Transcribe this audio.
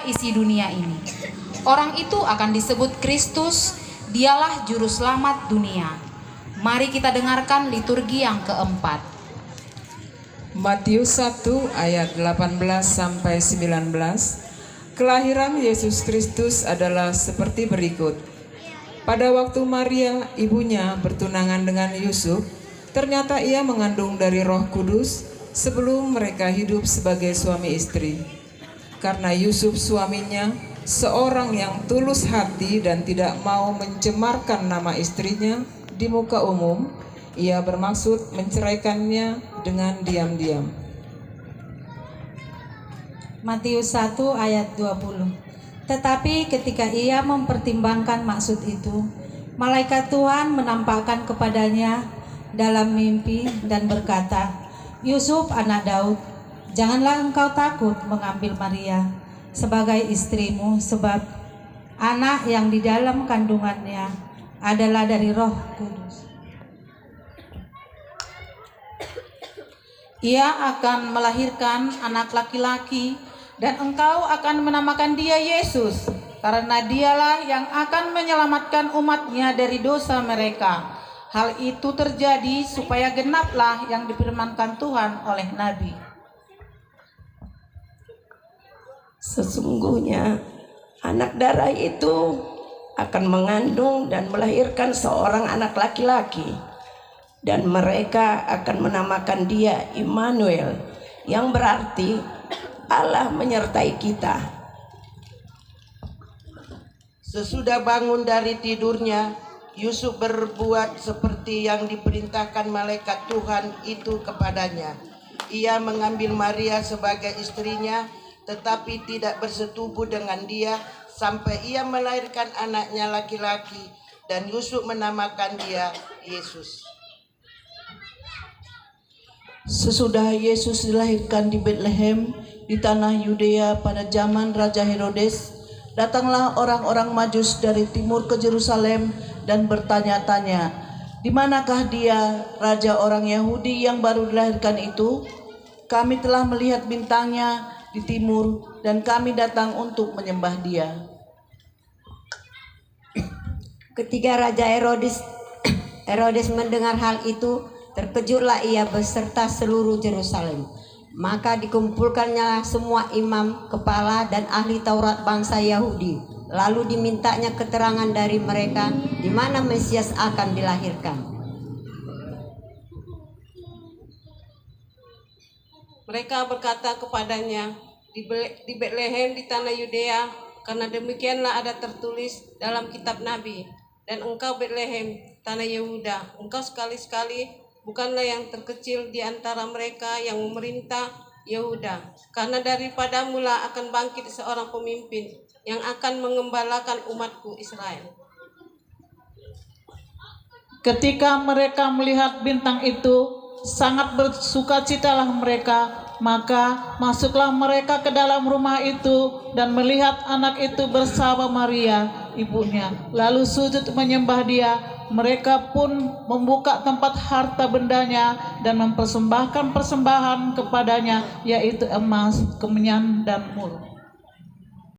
isi dunia ini. Orang itu akan disebut Kristus, dialah juru selamat dunia. Mari kita dengarkan liturgi yang keempat. Matius 1 ayat 18 sampai 19. Kelahiran Yesus Kristus adalah seperti berikut. Pada waktu Maria, ibunya, bertunangan dengan Yusuf, ternyata ia mengandung dari Roh Kudus sebelum mereka hidup sebagai suami istri. Karena Yusuf suaminya seorang yang tulus hati dan tidak mau mencemarkan nama istrinya di muka umum, ia bermaksud menceraikannya dengan diam-diam. Matius 1 ayat 20. Tetapi ketika ia mempertimbangkan maksud itu, malaikat Tuhan menampakkan kepadanya dalam mimpi dan berkata, "Yusuf anak Daud, janganlah engkau takut mengambil Maria sebagai istrimu, sebab anak yang di dalam kandungannya adalah dari Roh Kudus. Ia akan melahirkan anak laki-laki dan engkau akan menamakan dia Yesus, karena dialah yang akan menyelamatkan umatnya dari dosa mereka. Hal itu terjadi supaya genaplah yang difirmankan Tuhan oleh Nabi. Sesungguhnya anak darah itu akan mengandung dan melahirkan seorang anak laki-laki, dan mereka akan menamakan dia Immanuel, yang berarti Allah menyertai kita." Sesudah bangun dari tidurnya, Yusuf berbuat seperti yang diperintahkan malaikat Tuhan itu kepadanya. Ia mengambil Maria sebagai istrinya, tetapi tidak bersetubuh dengan dia sampai ia melahirkan anaknya laki-laki, dan Yusuf menamakan dia Yesus. Sesudah Yesus dilahirkan di Betlehem di tanah Yudea pada zaman Raja Herodes, datanglah orang-orang Majus dari timur ke Yerusalem dan bertanya-tanya, "Di manakah dia, raja orang Yahudi yang baru dilahirkan itu? Kami telah melihat bintangnya di timur dan kami datang untuk menyembah dia." Ketika Raja Herodes mendengar hal itu, terkejutlah ia beserta seluruh Yerusalem. Maka dikumpulkannya semua imam, kepala, dan ahli Taurat bangsa Yahudi. Lalu dimintanya keterangan dari mereka di mana Mesias akan dilahirkan. Mereka berkata kepadanya, di Betlehem di tanah Yudea, karena demikianlah ada tertulis dalam kitab Nabi. Dan engkau Betlehem, tanah Yehuda, engkau sekali-sekali bukanlah yang terkecil di antara mereka yang memerintah Yehuda, karena daripadamu lah akan bangkit seorang pemimpin yang akan mengembalakan umatku Israel. Ketika mereka melihat bintang itu, sangat bersukacitalah mereka. Maka masuklah mereka ke dalam rumah itu dan melihat anak itu bersama Maria, ibunya, lalu sujud menyembah dia. Mereka pun membuka tempat harta bendanya dan mempersembahkan persembahan kepadanya, yaitu emas, kemenyan, dan mur.